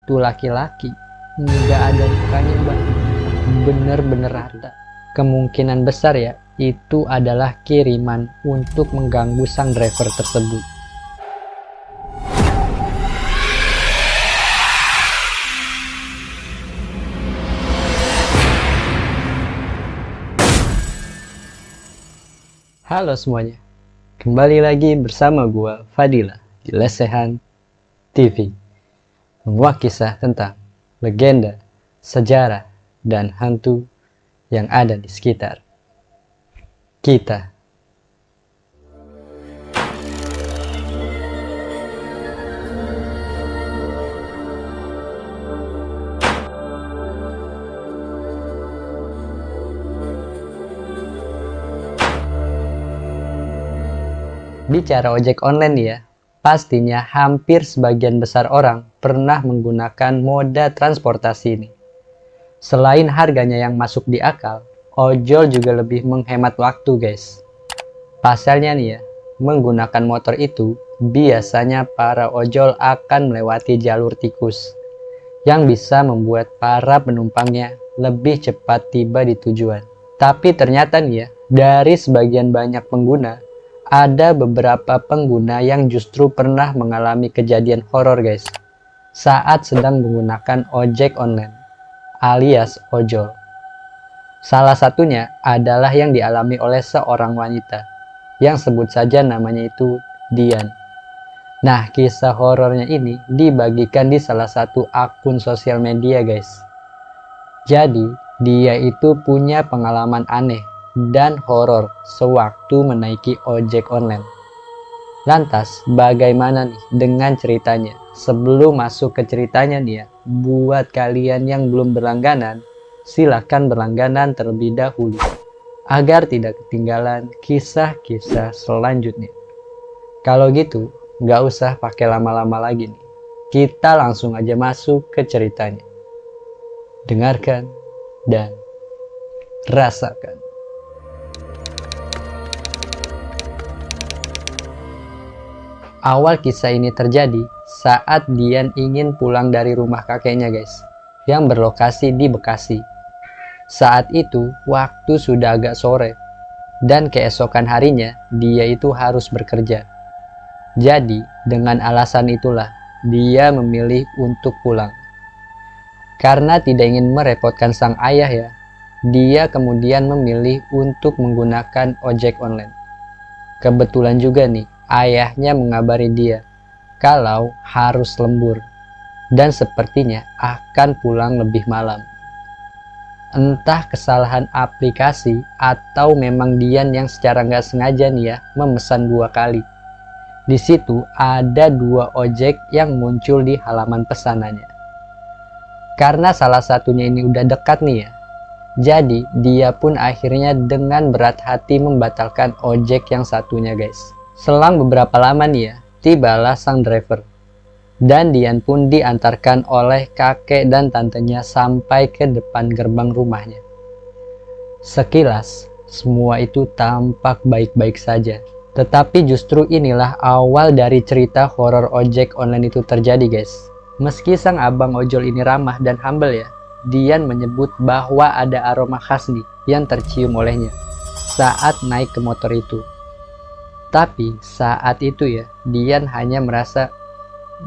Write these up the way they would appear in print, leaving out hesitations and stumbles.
Tuh laki-laki nggak ada lukanya Mbak, bener-bener rata. Kemungkinan besar ya itu adalah kiriman untuk mengganggu sang driver tersebut. Halo semuanya, kembali lagi bersama gua Fadila di Lesehan TV. Sebuah kisah tentang legenda, sejarah, dan hantu yang ada di sekitar kita. Bicara ojek online ya, pastinya hampir sebagian besar orang pernah menggunakan moda transportasi ini. Selain harganya yang masuk di akal, ojol juga lebih menghemat waktu guys. Pasalnya nih ya, menggunakan motor itu biasanya para ojol akan melewati jalur tikus yang bisa membuat para penumpangnya lebih cepat tiba di tujuan. Tapi ternyata nih ya, dari sebagian banyak pengguna, ada beberapa pengguna yang justru pernah mengalami kejadian horor guys saat sedang menggunakan ojek online alias ojol. Salah satunya adalah yang dialami oleh seorang wanita yang sebut saja namanya itu Dian. Nah, kisah horornya ini dibagikan di salah satu akun sosial media guys. Jadi dia itu punya pengalaman aneh dan horor sewaktu menaiki ojek online. Lantas bagaimana nih dengan ceritanya? Sebelum masuk ke ceritanya nih ya, buat kalian yang belum berlangganan, silahkan berlangganan terlebih dahulu agar tidak ketinggalan kisah-kisah selanjutnya. Kalau gitu nggak usah pakai lama-lama lagi nih, kita langsung aja masuk ke ceritanya. Dengarkan dan rasakan. Awal kisah ini terjadi saat Dian ingin pulang dari rumah kakeknya guys, yang berlokasi di Bekasi. Saat itu waktu sudah agak sore, dan keesokan harinya dia itu harus bekerja. Jadi dengan alasan itulah dia memilih untuk pulang. Karena tidak ingin merepotkan sang ayah ya, dia kemudian memilih untuk menggunakan ojek online. Kebetulan juga nih, ayahnya mengabari dia kalau harus lembur dan sepertinya akan pulang lebih malam. Entah kesalahan aplikasi atau memang Dian yang secara nggak sengaja nih ya memesan 2 kali. Di situ ada 2 ojek yang muncul di halaman pesanannya. Karena salah satunya ini udah dekat nih ya, jadi dia pun akhirnya dengan berat hati membatalkan ojek yang satunya guys. Selang beberapa lama nih ya, tibalah sang driver. Dan Dian pun diantarkan oleh kakek dan tantenya sampai ke depan gerbang rumahnya. Sekilas, semua itu tampak baik-baik saja. Tetapi justru inilah awal dari cerita horor ojek online itu terjadi guys. Meski sang abang ojol ini ramah dan humble ya, Dian menyebut bahwa ada aroma khas nih yang tercium olehnya saat naik ke motor itu. Tapi saat itu ya, Dian hanya merasa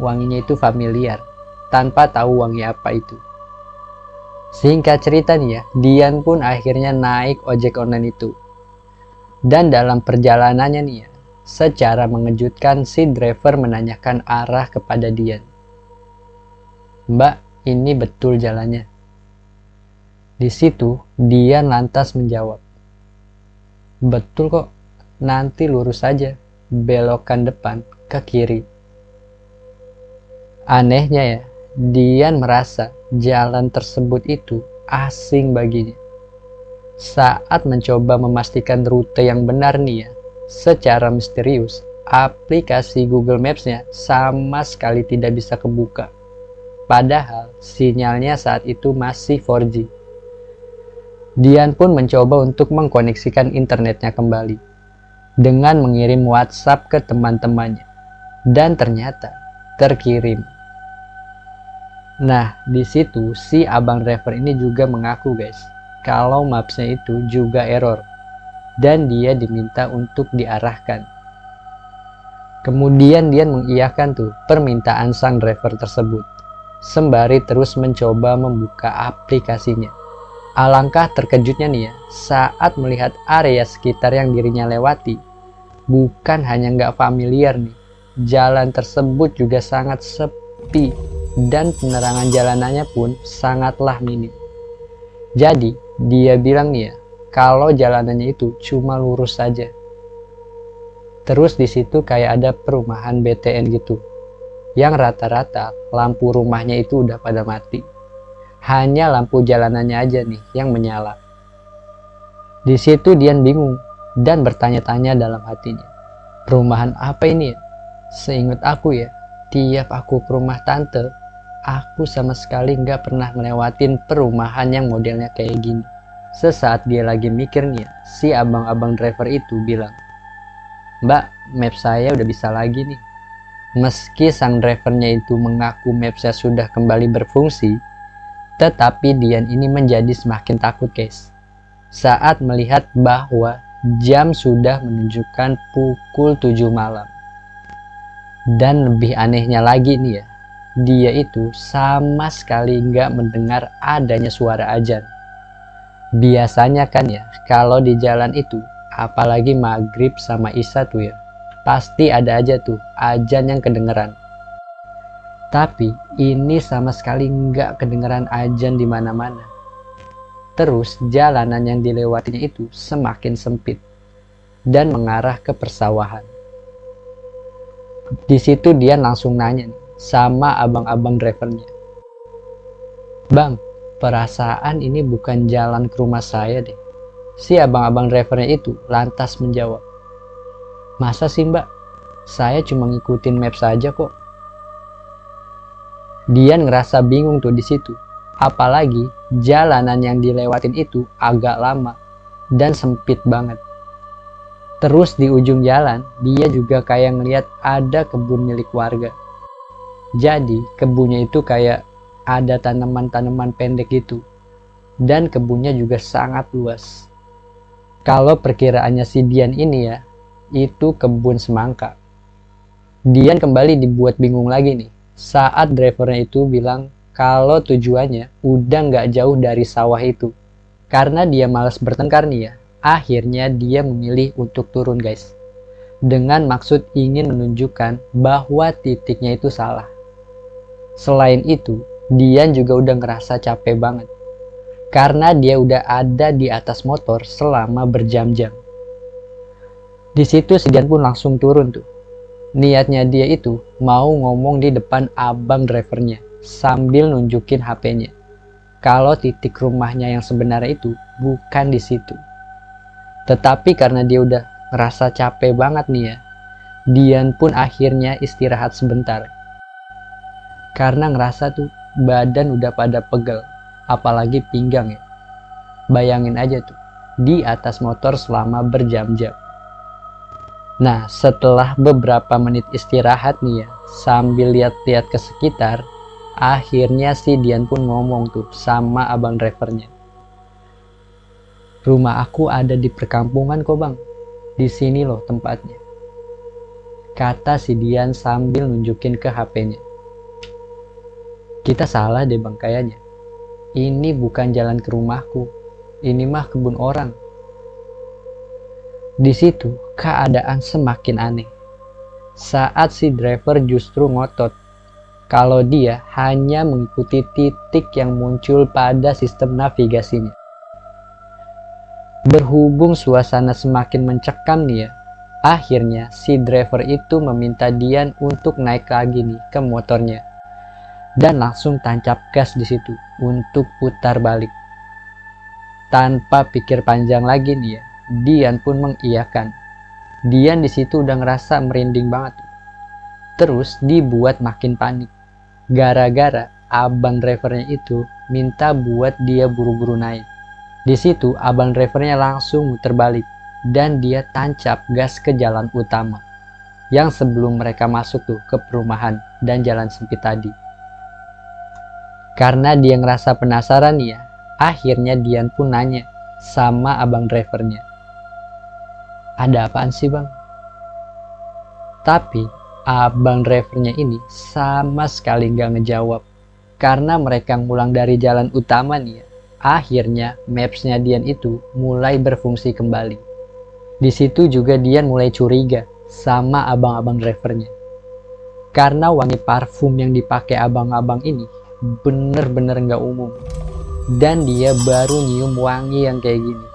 wanginya itu familiar, tanpa tahu wangi apa itu. Singkat cerita nih ya, Dian pun akhirnya naik ojek online itu. Dan dalam perjalanannya nih ya, secara mengejutkan si driver menanyakan arah kepada Dian. "Mbak, ini betul jalannya?" Di situ Dian lantas menjawab, "Betul kok. Nanti lurus saja, belokan depan ke kiri." Anehnya ya, Dian merasa jalan tersebut itu asing baginya. Saat mencoba memastikan rute yang benar nih ya, secara misterius, aplikasi Google Maps-nya sama sekali tidak bisa kebuka. Padahal sinyalnya saat itu masih 4G. Dian pun mencoba untuk mengkoneksikan internetnya kembali dengan mengirim WhatsApp ke teman-temannya, dan ternyata terkirim. Nah, di situ si abang driver ini juga mengaku guys, kalau mapsnya itu juga error dan dia diminta untuk diarahkan. Kemudian dia mengiyakan tuh permintaan sang driver tersebut, sembari terus mencoba membuka aplikasinya. Alangkah terkejutnya nih ya, saat melihat area sekitar yang dirinya lewati, bukan hanya nggak familiar nih, jalan tersebut juga sangat sepi dan penerangan jalanannya pun sangatlah minim. Jadi dia bilang nih ya, kalau jalanannya itu cuma lurus saja. Terus di situ kayak ada perumahan BTN gitu, yang rata-rata lampu rumahnya itu udah pada mati. Hanya lampu jalanannya aja nih yang menyala. Di situ Dian bingung dan bertanya-tanya dalam hatinya, perumahan apa ini ya? Seingat aku ya, tiap aku ke rumah tante, aku sama sekali nggak pernah melewatin perumahan yang modelnya kayak gini. Sesaat dia lagi mikir nih ya, si abang-abang driver itu bilang, Mbak, map saya udah bisa lagi nih. Meski sang drivernya itu mengaku mapsnya sudah kembali berfungsi, tetapi Dian ini menjadi semakin takut guys, saat melihat bahwa jam sudah menunjukkan pukul 7 malam. Dan lebih anehnya lagi nih ya, dia itu sama sekali nggak mendengar adanya suara azan. Biasanya kan ya, kalau di jalan itu, apalagi maghrib sama isya tuh ya, pasti ada aja tuh azan yang kedengeran. Tapi ini sama sekali nggak kedengeran azan di mana-mana. Terus jalanan yang dilewatinya itu semakin sempit dan mengarah ke persawahan. Di situ dia langsung nanya nih, sama abang-abang drivernya, Bang, perasaan ini bukan jalan ke rumah saya deh. Si abang-abang drivernya itu lantas menjawab, masa sih mbak, saya cuma ngikutin map saja kok. Dian ngerasa bingung tuh di situ, apalagi jalanan yang dilewatin itu agak lama dan sempit banget. Terus di ujung jalan, dia juga kayak ngeliat ada kebun milik warga. Jadi kebunnya itu kayak ada tanaman-tanaman pendek gitu. Dan kebunnya juga sangat luas. Kalau perkiraannya si Dian ini ya, itu kebun semangka. Dian kembali dibuat bingung lagi nih, saat drivernya itu bilang kalau tujuannya udah nggak jauh dari sawah itu. Karena dia malas bertengkar nih ya, akhirnya dia memilih untuk turun guys, dengan maksud ingin menunjukkan bahwa titiknya itu salah. Selain itu, Dian juga udah ngerasa capek banget, karena dia udah ada di atas motor selama berjam-jam. Di situ si Dian pun langsung turun tuh. Niatnya dia itu mau ngomong di depan abang drivernya sambil nunjukin HP-nya, kalau titik rumahnya yang sebenarnya itu bukan di situ. Tetapi karena dia udah ngerasa capek banget nih ya, Dian pun akhirnya istirahat sebentar. Karena ngerasa tuh badan udah pada pegel, apalagi pinggang ya. Bayangin aja tuh, di atas motor selama berjam-jam. Nah, setelah beberapa menit istirahat nih ya, sambil lihat-lihat ke sekitar, akhirnya si Dian pun ngomong tuh sama abang drivernya, rumah aku ada di perkampungan kok bang, di sini loh tempatnya, kata si Dian sambil nunjukin ke HP-nya. Kita salah deh bang kayaknya, ini bukan jalan ke rumahku, ini mah kebun orang. Di situ keadaan semakin aneh, saat si driver justru ngotot kalau dia hanya mengikuti titik yang muncul pada sistem navigasinya. Berhubung suasana semakin mencekam nih ya, akhirnya si driver itu meminta Dian untuk naik lagi nih ke motornya dan langsung tancap gas di situ untuk putar balik. Tanpa pikir panjang lagi nih ya, Dian pun mengiyakan. Dian di situ udah ngerasa merinding banget. Terus dibuat makin panik, gara-gara abang drivernya itu minta buat dia buru-buru naik. Di situ abang drivernya langsung muter balik dan dia tancap gas ke jalan utama yang sebelum mereka masuk tuh ke perumahan dan jalan sempit tadi. Karena dia ngerasa penasaran ya, akhirnya Dian pun nanya sama abang drivernya, "Ada apaan sih bang?" Tapi abang drivernya ini sama sekali nggak ngejawab. Karena mereka ngulang dari jalan utama nih ya, akhirnya mapsnya Dian itu mulai berfungsi kembali. Di situ juga Dian mulai curiga sama abang-abang drivernya. Karena wangi parfum yang dipakai abang-abang ini bener-bener nggak umum. Dan dia baru nyium wangi yang kayak gini.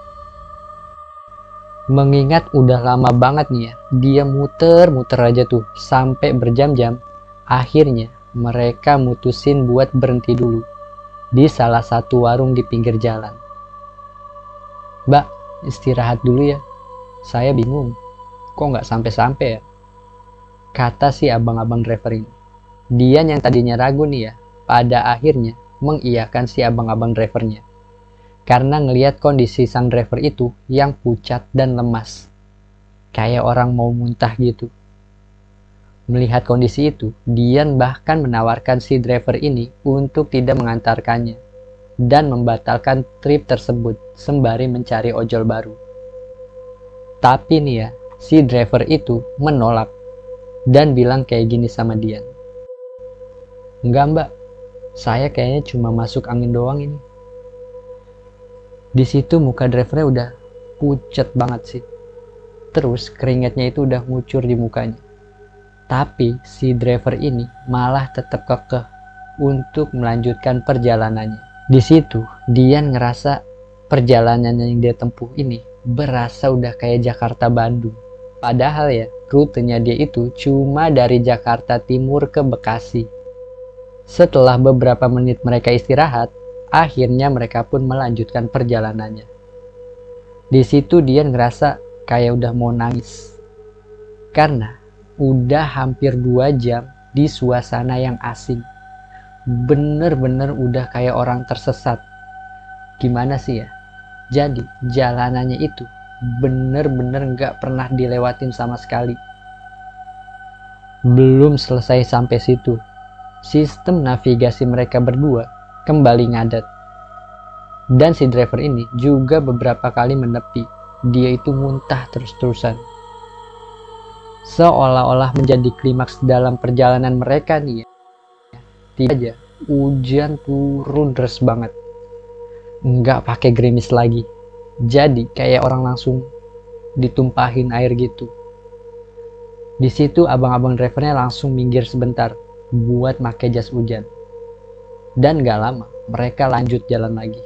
Mengingat udah lama banget nih ya, dia muter-muter aja tuh sampai berjam-jam. Akhirnya mereka mutusin buat berhenti dulu di salah satu warung di pinggir jalan. "Mbak, istirahat dulu ya. Saya bingung, kok nggak sampai-sampai ya?" Kata si abang-abang driver ini. Dian yang tadinya ragu nih ya, pada akhirnya mengiyakan si abang-abang drivernya. Karena ngelihat kondisi sang driver itu yang pucat dan lemas. Kayak orang mau muntah gitu. Melihat kondisi itu, Dian bahkan menawarkan si driver ini untuk tidak mengantarkannya. Dan membatalkan trip tersebut sembari mencari ojol baru. Tapi nih ya, si driver itu menolak. Dan bilang kayak gini sama Dian. "Enggak mbak, saya kayaknya cuma masuk angin doang ini." Di situ muka drivernya udah pucat banget sih. Terus keringatnya itu udah ngucur di mukanya. Tapi si driver ini malah tetap kekeh untuk melanjutkan perjalanannya. Di situ Dian ngerasa perjalanan yang dia tempuh ini berasa udah kayak Jakarta Bandung. Padahal ya rutenya dia itu cuma dari Jakarta Timur ke Bekasi. Setelah beberapa menit mereka istirahat, akhirnya mereka pun melanjutkan perjalanannya. Di situ Dian ngerasa kayak udah mau nangis. Karena udah hampir 2 jam di suasana yang asing. Bener-bener udah kayak orang tersesat. Gimana sih ya? Jadi jalanannya itu bener-bener gak pernah dilewatin sama sekali. Belum selesai sampai situ, sistem navigasi mereka berdua kembali ngadat. Dan si driver ini juga beberapa kali menepi. Dia itu muntah terus-terusan. Seolah-olah menjadi klimaks dalam perjalanan mereka nih ya. Tiba aja hujan turun deras banget. Nggak pakai gerimis lagi. Jadi kayak orang langsung ditumpahin air gitu. Di situ abang-abang drivernya langsung minggir sebentar buat pakai jas hujan. Dan gak lama mereka lanjut jalan lagi.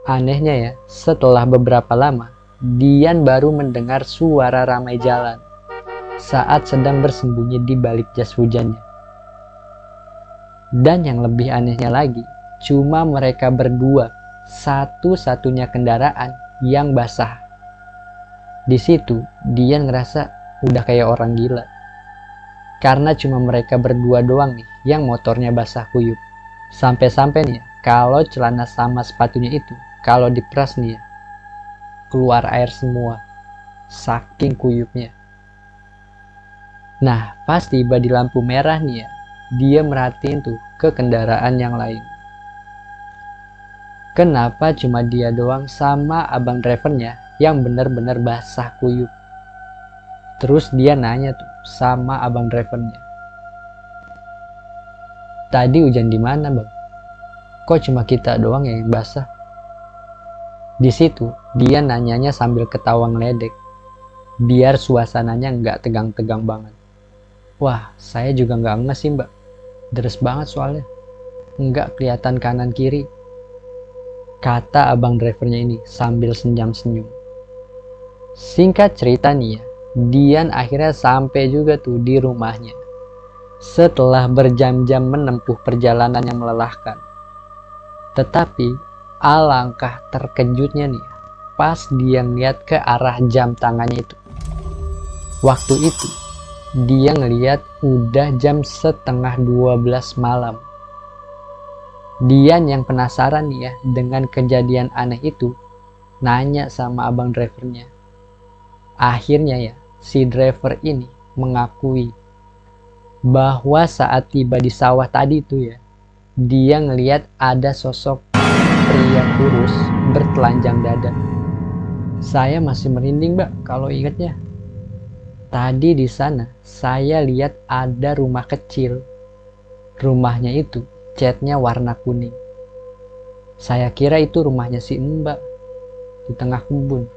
Anehnya ya, setelah beberapa lama Dian baru mendengar suara ramai jalan saat sedang bersembunyi di balik jas hujannya. Dan yang lebih anehnya lagi, cuma mereka berdua satu-satunya kendaraan yang basah. Di situ Dian ngerasa udah kayak orang gila. Karena cuma mereka berdua doang nih yang motornya basah kuyup. Sampai-sampai nih ya, kalau celana sama sepatunya itu, kalau diperas nih ya, keluar air semua. Saking kuyupnya. Nah, pas tiba di lampu merah nih ya, dia merhatiin tuh ke kendaraan yang lain. Kenapa cuma dia doang sama abang drivernya yang benar-benar basah kuyup? Terus dia nanya tuh sama abang drivernya, "Tadi hujan di mana bang? Kok cuma kita doang yang basah?" Di situ dia nanyanya sambil ketawa ngeledek, biar suasananya nggak tegang-tegang banget. "Wah, saya juga nggak nges sih mbak. Deres banget soalnya. Nggak kelihatan kanan kiri," kata abang drivernya ini sambil senyum-senyum. Singkat cerita nih ya, Dian akhirnya sampai juga tuh di rumahnya. Setelah berjam-jam menempuh perjalanan yang melelahkan. Tetapi alangkah terkejutnya nih pas dia ngeliat ke arah jam tangannya itu. Waktu itu dia ngeliat udah jam setengah 12 malam. Dian yang penasaran nih ya dengan kejadian aneh itu nanya sama abang drivernya. Akhirnya ya si driver ini mengakui bahwa saat tiba di sawah tadi tuh ya, dia ngelihat ada sosok pria kurus bertelanjang dada. Saya masih merinding, Mbak, kalau ingatnya. Tadi di sana saya lihat ada rumah kecil. Rumahnya itu catnya warna kuning. Saya kira itu rumahnya si Mbak di tengah kebun.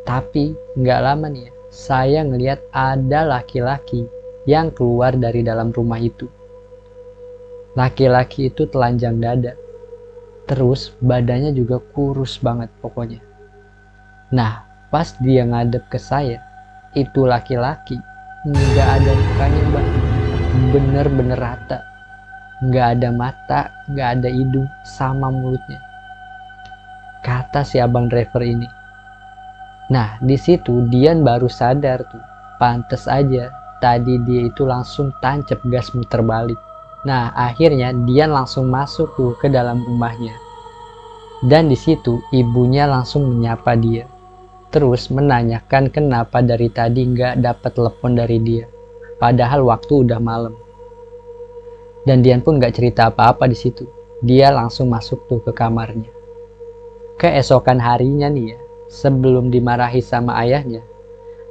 Tapi nggak lama nih ya, saya ngelihat ada laki-laki yang keluar dari dalam rumah itu. Laki-laki itu telanjang dada. Terus badannya juga kurus banget pokoknya. Nah, pas dia ngadep ke saya, itu laki-laki nggak ada mukanya, Mbak. Bener-bener rata. Nggak ada mata, nggak ada hidung, sama mulutnya. Kata si abang driver ini. Nah, di situ Dian baru sadar tuh. Pantes aja tadi dia itu langsung tancap gas muter balik. Nah, akhirnya Dian langsung masuk tuh ke dalam rumahnya. Dan di situ ibunya langsung menyapa dia. Terus menanyakan kenapa dari tadi nggak dapat telepon dari dia. Padahal waktu udah malam. Dan Dian pun nggak cerita apa-apa di situ. Dia langsung masuk tuh ke kamarnya. Keesokan harinya nih ya, sebelum dimarahi sama ayahnya,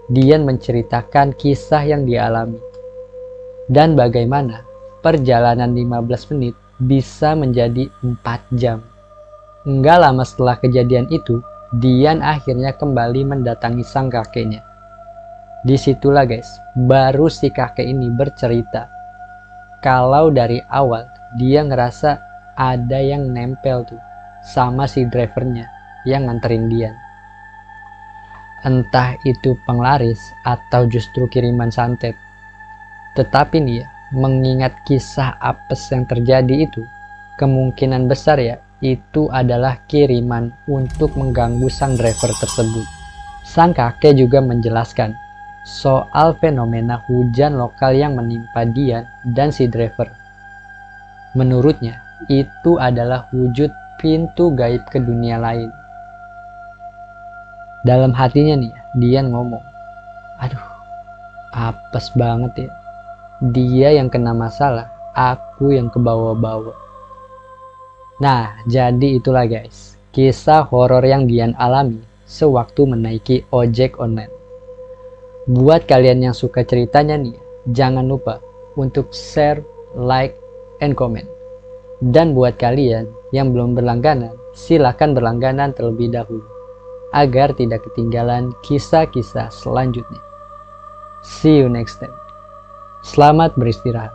Dian menceritakan kisah yang dia alami. Dan bagaimana perjalanan 15 menit bisa menjadi 4 jam. Nggak lama setelah kejadian itu, Dian akhirnya kembali mendatangi sang kakeknya. Disitulah guys, baru si kakek ini bercerita kalau dari awal dia ngerasa ada yang nempel tuh sama si drivernya yang nganterin Dian. Entah itu penglaris atau justru kiriman santet. Tetapi nih ya, mengingat kisah apes yang terjadi itu, kemungkinan besar ya itu adalah kiriman untuk mengganggu sang driver tersebut. Sang kakek juga menjelaskan soal fenomena hujan lokal yang menimpa Dian dan si driver. Menurutnya, itu adalah wujud pintu gaib ke dunia lain. Dalam hatinya nih, Dian ngomong, aduh, apes banget ya. Dia yang kena masalah, aku yang kebawa-bawa. Nah, jadi itulah guys, kisah horor yang Dian alami sewaktu menaiki ojek online. Buat kalian yang suka ceritanya nih, jangan lupa untuk share, like, and comment. Dan buat kalian yang belum berlangganan, silakan berlangganan terlebih dahulu, agar tidak ketinggalan kisah-kisah selanjutnya. See you next time. Selamat beristirahat.